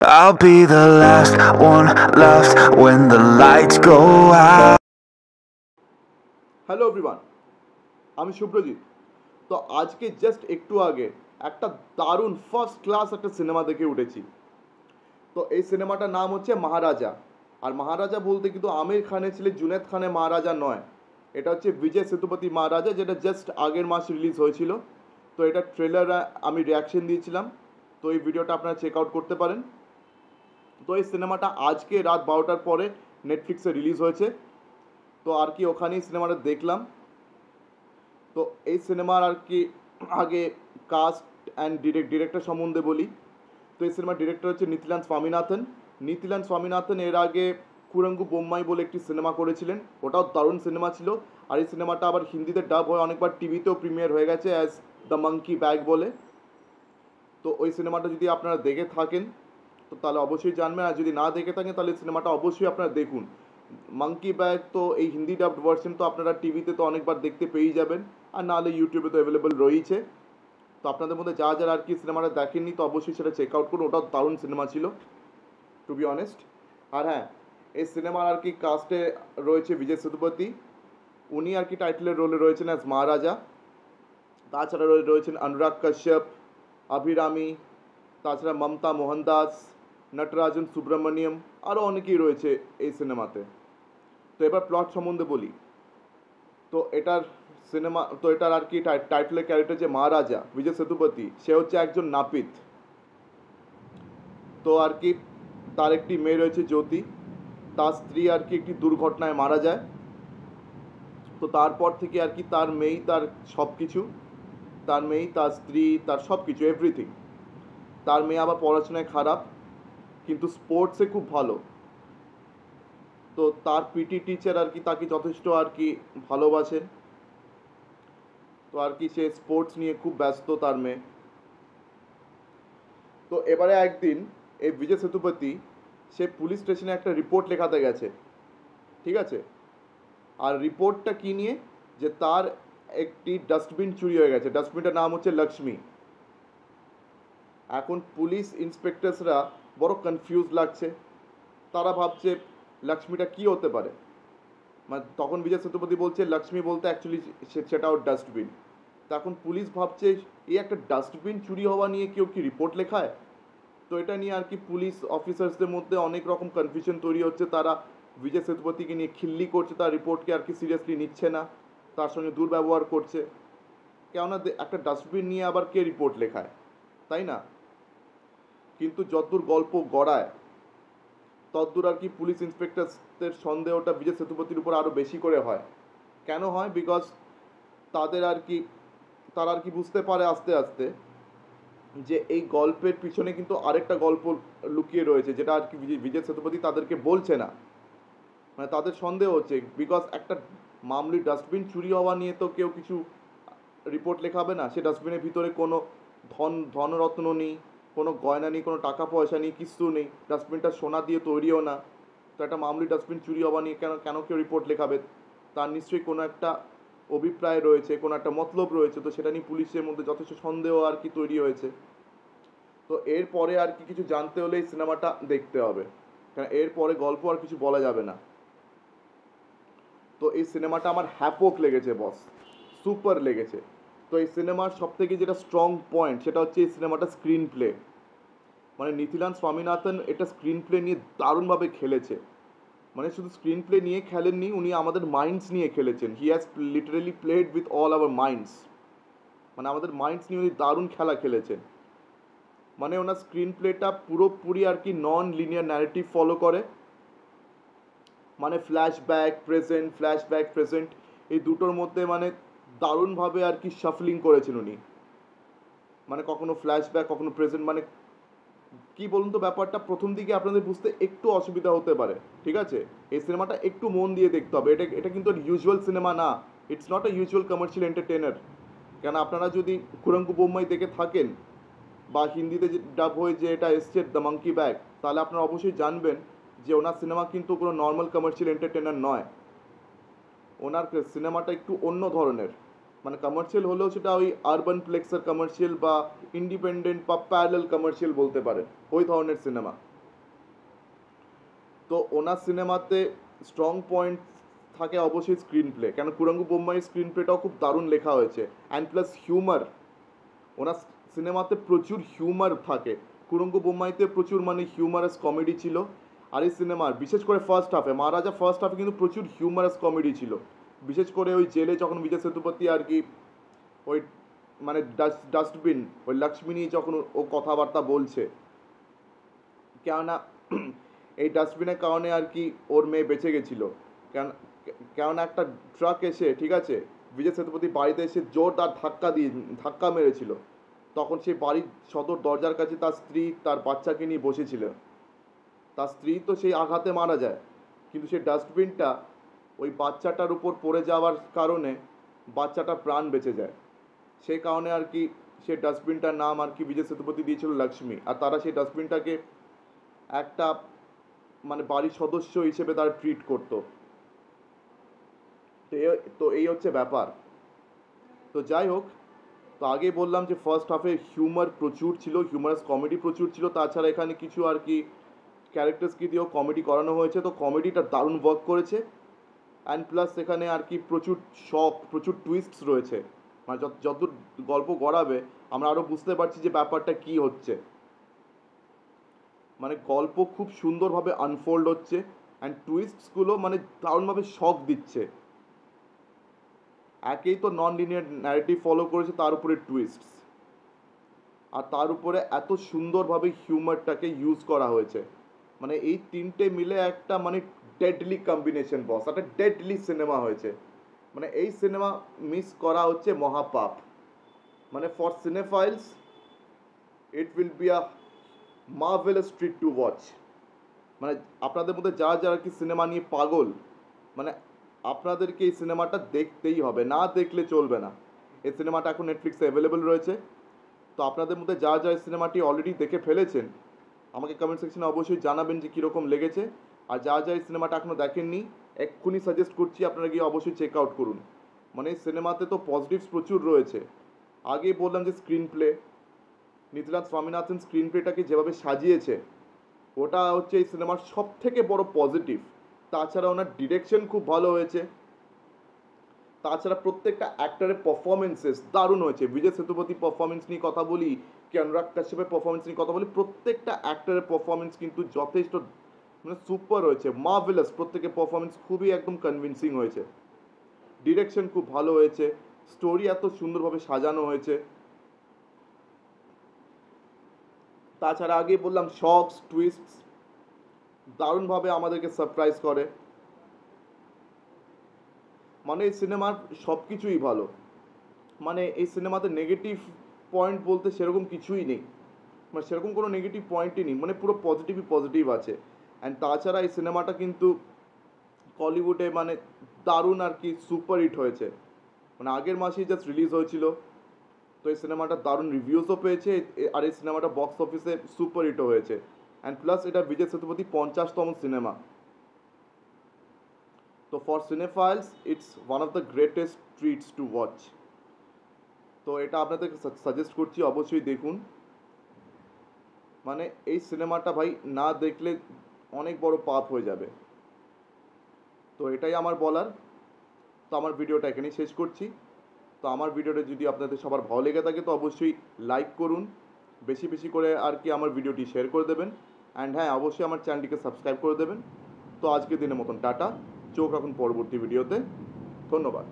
I'll be the last one left when the lights go out. Hello everyone, আমি শুভ্রজিৎ। তো আজকে just একটু আগে একটা দারুণ ফার্স্ট ক্লাস একটা সিনেমা দেখে উঠেছি। তো এই সিনেমাটার নাম হচ্ছে মহারাজা। আর মহারাজা বলতে কিন্তু আমির খানের ছেলে জুনেদ খানের মহারাজা নয়, এটা হচ্ছে বিজয় সেতুপতি মহারাজা, যেটা জাস্ট আগের মাস রিলিজ হয়েছিল। তো এটা ট্রেলার আমি রিয়াকশন দিয়েছিলাম, তো এই ভিডিওটা আপনারা চেক আউট করতে পারেন। তো এই সিনেমাটা আজকে রাত 12টার পরে নেটফ্লিক্সে রিলিজ হয়েছে। তো আর কি ওখানেই সিনেমাটা দেখলাম। তো এই সিনেমার আর কি আগে কাস্ট অ্যান্ড ডিরেক্টর সম্বন্ধে বলি। তো এই সিনেমার ডিরেক্টর হচ্ছে নীতিলান স্বামীনাথন। এর আগে কুরঙ্গু বোম্মাই বলে একটি সিনেমা করেছিলেন, ওটাও দারুণ সিনেমা ছিল। আর এই সিনেমাটা আবার হিন্দিতে ডাব হয়ে অনেকবার টিভিতেও প্রিমিয়ার হয়ে গেছে অ্যাজ দ্য মাঙ্কি ব্যাগ বলে। তো ওই সিনেমাটা যদি আপনারা দেখে থাকেন তো তাহলে অবশ্যই জানবেন, আর যদি না দেখে থাকেন তাহলে সিনেমাটা অবশ্যই আপনারা দেখুন। মাঙ্কি ব্যাগ তো এই হিন্দি ডাবড ভার্সন তো আপনারা টিভিতে তো অনেকবার দেখতে পেয়েই যাবেন, আর নাহলে ইউটিউবে তো অ্যাভেলেবেল রয়েছে। তো আপনাদের মধ্যে যারা আর কি সিনেমাটা দেখেননি তো অবশ্যই সেটা চেক আউট করুন, ওটাও দারুণ সিনেমা ছিল টু বি অনেস্ট। আর হ্যাঁ, এই সিনেমার আর কি কাস্টে রয়েছে বিজয় সেতুপতি, উনি আর কি টাইটেলের রোলে রয়েছেন অ্যাজ মহারাজা। তাছাড়া রয়েছেন অনুরাগ কাশ্যপ, অভিরামি, তাছাড়া মমতা মোহনদাস, নটরাজন সুব্রমণিয়ম, আরও অনেকেই রয়েছে এই সিনেমাতে। তো এবার প্লট সম্বন্ধে বলি। তো এটার আর কি টাইটেলের ক্যারেক্টার যে মহারাজা বিজয় সেতুপতি, সে হচ্ছে একজন নাপিত। তো আর কি তার একটি মেয়ে রয়েছে জ্যোতি, তার স্ত্রী আর কি একটি দুর্ঘটনায় মারা যায়। তো তারপর থেকে আর কি তার মেয়েই তার সব কিছু, তার স্ত্রী, তার সব কিছু এভরিথিং। তার মেয়ে আবার পড়াশোনায় খারাপ কিন্তু স্পোর্টসে খুব ভালো। তো তার পিটি টিচার আর কি তাকে যথেষ্ট আর কি ভালোবাসেন। তো আর কি সে স্পোর্টস নিয়ে খুব ব্যস্ত তার মেয়ে। তো এবারে একদিন এই বিজয় সেতুপতি সে পুলিশ স্টেশনে একটা রিপোর্ট লেখাতে গেছে, ঠিক আছে। আর রিপোর্টটা কী নিয়ে, যে তার একটি ডাস্টবিন চুরি হয়ে গেছে, ডাস্টবিনটার নাম হচ্ছে লক্ষ্মী। এখন পুলিশ ইন্সপেক্টরসরা বড় কনফিউজ লাগছে, তারা ভাবছে লক্ষ্মীটা কী হতে পারে। মানে তখন বিজয় সেতুপতি বলছে লক্ষ্মী বলতে অ্যাকচুয়ালি সেটা ওর ডাস্টবিন। তখন পুলিশ ভাবছে এই একটা ডাস্টবিন চুরি হওয়া নিয়ে কেউ কি রিপোর্ট লেখায়। তো এটা নিয়ে আর কি পুলিশ অফিসার্সদের মধ্যে অনেক রকম কনফিউশন তৈরি হচ্ছে, তারা বিজয় সেতুপতিকে নিয়ে খিল্লি করছে, তার রিপোর্টকে আর কি সিরিয়াসলি নিচ্ছে না, তার সঙ্গে দুর্ব্যবহার করছে। কেননা একটা ডাস্টবিন নিয়ে আবার কে রিপোর্ট লেখায়, তাই না। কিন্তু যতদূর গল্প গড়ায় ততদূর আর কি পুলিশ ইন্সপেক্টরদের সন্দেহটা বিজয় সেতুপতির উপর আরও বেশি করে হয়। কেন হয়, বিকজ তাদের আর কি তারা আর কি বুঝতে পারে আস্তে আস্তে যে এই গল্পের পিছনে কিন্তু আরেকটা গল্প লুকিয়ে রয়েছে, যেটা আর কি বিজয় সেতুপতি তাদেরকে বলছে না। মানে তাদের সন্দেহ হচ্ছে, বিকজ একটা মামুলি ডাস্টবিন চুরি হওয়া নিয়ে তো কেউ কিছু রিপোর্ট লেখাবে না। সে ডাস্টবিনের ভিতরে কোনো ধনরত্ন নেই, কোনো গয়না নেই, কোনো টাকা পয়সা নেই, কিচ্ছু নেই। ডাস্টবিনটা সোনা দিয়ে তৈরিও না। তো একটা মামুলি ডাস্টবিন চুরি হওয়া নিয়ে কেন কেন কেউ রিপোর্ট লেখাবে, তার নিশ্চয়ই কোনো একটা অভিপ্রায় রয়েছে, কোনো একটা মতলব রয়েছে। তো সেটা নিয়ে পুলিশের মধ্যে যথেষ্ট সন্দেহ আর কি তৈরি হয়েছে। তো এরপরে আর কি কিছু জানতে হলে এই সিনেমাটা দেখতে হবে, কারণ এরপরে গল্প আর কিছু বলা যাবে না। তো এই সিনেমাটা আমার হ্যাপক লেগেছে বস, সুপার লেগেছে। তো এই সিনেমার সবথেকে যেটা স্ট্রং পয়েন্ট সেটা হচ্ছে এই সিনেমাটা স্ক্রিন প্লে। মানে নীতিলান স্বামীনাথন এটা স্ক্রিন প্লে নিয়ে দারুণভাবে খেলেছে। মানে শুধু স্ক্রিন প্লে নিয়ে খেলেননি, উনি আমাদের মাইন্ডস নিয়ে খেলেছেন। He has literally played with all our minds. মানে আমাদের মাইন্ডস নিয়ে উনি দারুণ খেলা খেলেছেন। মানে ওনার স্ক্রিন প্লেটা পুরোপুরি আর কি নন লিনিয়ার ন্যারেটিভ ফলো করে। মানে ফ্ল্যাশব্যাক প্রেজেন্ট এই দুটোর মধ্যে মানে দারুণভাবে আর কি শাফলিং করেছেন উনি। মানে কখনো ফ্ল্যাশব্যাক কখনো প্রেজেন্ট, মানে কি বলুন তো ব্যাপারটা প্রথম দিকে আপনাদের বুঝতে একটু অসুবিধা হতে পারে, ঠিক আছে। এই সিনেমাটা একটু মন দিয়ে দেখতে হবে। এটা এটা কিন্তু ইউজুয়াল সিনেমা না, it's not a usual commercial entertainer. কেন আপনারা যদি কুরঙ্কু বোম্মাই দেখে থাকেন বা হিন্দিতে যে ডাব হয়ে যে এটা এসছে দ্য মাঙ্কি ব্যাগ, তাহলে আপনারা অবশ্যই জানবেন যে ওনার সিনেমা কিন্তু কোনো নর্মাল কমার্শিয়াল এন্টারটেনার নয়। ওনার সিনেমাটা একটু অন্য ধরনের, মানে কমার্শিয়াল হলেও সেটা ওই আরবান প্লেক্সের কমার্শিয়াল বা ইন্ডিপেন্ডেন্ট বা প্যারালাল কমার্শিয়াল বলতে পারেন, ওই ধরনের সিনেমা। তো ওনার সিনেমাতে স্ট্রং পয়েন্ট থাকে অবশ্যই স্ক্রিন প্লে, কেন কুরঙ্গু বোম্মাইয়ের স্ক্রিন প্লেটাও খুব দারুণ লেখা হয়েছে, অ্যান্ড প্লাস হিউমার। ওনার সিনেমাতে প্রচুর হিউমার থাকে, কুরঙ্গু বোম্মাইতে প্রচুর মানে হিউমারাস কমেডি ছিল। আর এই সিনেমার বিশেষ করে ফার্স্ট হাফে, মহারাজা ফার্স্ট হাফে কিন্তু প্রচুর হিউমারাস কমেডি ছিল, বিশেষ করে ওই জেলে যখন বিজয় সেতুপতি আর কি ওই মানে ডাস্টবিন ওই লক্ষ্মী নিয়ে যখন ও কথাবার্তা বলছে, কেননা এই ডাস্টবিনের কারণে আর কি ওর মেয়ে বেঁচে গেছিলো, কেন কেননা একটা ট্রাক এসে, ঠিক আছে, বিজয় সেতুপতি বাড়িতে এসে জোরদার ধাক্কা মেরেছিল, তখন সেই বাড়ির সদর দরজার কাছে তার স্ত্রী তার বাচ্চাকে নিয়ে বসেছিল, তার স্ত্রী তো সেই আঘাতে মারা যায়, কিন্তু সেই ডাস্টবিনটা ওই বাচ্চাটার উপর পড়ে যাওয়ার কারণে বাচ্চাটার প্রাণ বেঁচে যায়। সেই কারণে আর কি সেই ডাস্টবিনটার নাম আর কি বিজয় সেতুপতি দিয়েছিল লক্ষ্মী, আর তারা সেই ডাস্টবিনটাকে একটা মানে বাড়ির সদস্য হিসেবে তারা ট্রিট করতো। তো এই হচ্ছে ব্যাপার। তো যাই হোক, তো আগেই বললাম যে ফার্স্ট হাফে হিউমার প্রচুর ছিল, হিউমারাস কমেডি প্রচুর ছিল, তাছাড়া এখানে কিছু আর কি ক্যারেক্টার্সকে দিয়েও কমেডি করানো হয়েছে, তো কমেডিটা দারুণ ওয়ার্ক করেছে। অ্যান্ড প্লাস এখানে আর কি প্রচুর শক, প্রচুর টুইস্টস রয়েছে, মানে যতদূর গল্প গড়াবে আমরা আরও বুঝতে পারছি যে ব্যাপারটা কি হচ্ছে, মানে গল্প খুব সুন্দরভাবে আনফোল্ড হচ্ছে, অ্যান্ড টুইস্টসগুলো মানে দারুণভাবে শক দিচ্ছে। একেই তো নন লিনিয়ার ন্যারেটিভ ফলো করেছে, তার উপরে টুইস্টস, আর তার উপরে এত সুন্দরভাবে হিউমারটাকে ইউজ করা হয়েছে, মানে এই তিনটে মিলে একটা মানে ডেডলি কম্বিনেশন বস, একটা ডেডলি সিনেমা হয়েছে। মানে এই সিনেমা মিস করা হচ্ছে মহাপাপ, মানে for cinephiles it will be a marvellous treat to watch. মানে আপনাদের মধ্যে যারা যারা কি সিনেমা নিয়ে পাগল, মানে আপনাদেরকে এই সিনেমাটা দেখতেই হবে, না দেখলে চলবে না। এই সিনেমাটা এখন নেটফ্লিক্সে অ্যাভেলেবেল রয়েছে, তো আপনাদের মধ্যে যারা যারা এই সিনেমাটি অলরেডি দেখে ফেলেছেন আমাকে কমেন্ট সেকশনে অবশ্যই জানাবেন যে কীরকম লেগেছে। আর যারা যারা এই সিনেমাটা এখনও দেখেননি এক্ষুনি সাজেস্ট করছি আপনারা গিয়ে অবশ্যই চেক আউট করুন। মানে এই সিনেমাতে তো পজিটিভস প্রচুর রয়েছে। আগেই বললাম যে স্ক্রিন প্লে, নিতিলাল স্বামীনাথন স্ক্রিন প্লেটাকে যেভাবে সাজিয়েছে ওটা হচ্ছে এই সিনেমার সব থেকে বড় পজিটিভ। তাছাড়া ওনার ডিরেকশন খুব ভালো হয়েছে, তাছাড়া প্রত্যেকটা অ্যাক্টরের পারফরমেন্সেস দারুণ হয়েছে। বিজয় সেতুপতি পারফরমেন্স নিয়ে কথা বলি কি অনুরাগ কাশ্যপের পারফরমেন্স নিয়ে কথা বলি, প্রত্যেকটা অ্যাক্টরের পারফরমেন্স কিন্তু যথেষ্ট মানে সুপার হয়েছে, মার্ভেলাস, প্রত্যেকের পারফরমেন্স খুবই একদম কনভিন্সিং হয়েছে। ডিরেকশন খুব ভালো হয়েছে, স্টোরি এত সুন্দরভাবে সাজানো হয়েছে, তাছাড়া আগে বললাম শকস টুইস্টস দারুণভাবে আমাদেরকে সারপ্রাইজ করে। মানে এই সিনেমার সব কিছুই ভালো, মানে এই সিনেমাতে নেগেটিভ পয়েন্ট বলতে সেরকম কিছুই নেই, মানে সেরকম কোনো নেগেটিভ পয়েন্টই নেই, মানে পুরো পজিটিভই পজিটিভ আছে। অ্যান্ড তাছাড়া এই সিনেমাটা কিন্তু কলিউডে মানে দারুণ আর কি সুপার হিট হয়েছে, মানে আগের মাসেই জাস্ট রিলিজ হয়েছিল, তো এই সিনেমাটা দারুণ রিভিউসও পেয়েছে, আর এই সিনেমাটা বক্স অফিসে সুপার হিটও হয়েছে। অ্যান্ড প্লাস এটা বিজয় সেতুপতি 50তম সিনেমা, তো for cinephiles it's one of the greatest treats to watch. তো এটা আপনাদেরকে সাজেস্ট করছি, অবশ্যই দেখুন। মানে এই সিনেমাটা ভাই না দেখলে অনেক বড় পাপ হয়ে যাবে। তো এটাই আমার বলার। তো আমার ভিডিওটা এখানেই শেষ করছি। তো আমার ভিডিওটা যদি আপনাদের সবার ভালো লেগে থাকে তো অবশ্যই লাইক করুন, বেশি বেশি করে আর কি আমার ভিডিওটি শেয়ার করে দেবেন, অ্যান্ড হ্যাঁ অবশ্যই আমার চ্যানেলটিকে সাবস্ক্রাইব করে দেবেন। তো আজকের দিনের মতন টাটা, চোখ রাখুন পরবর্তী ভিডিওতে, ধন্যবাদ।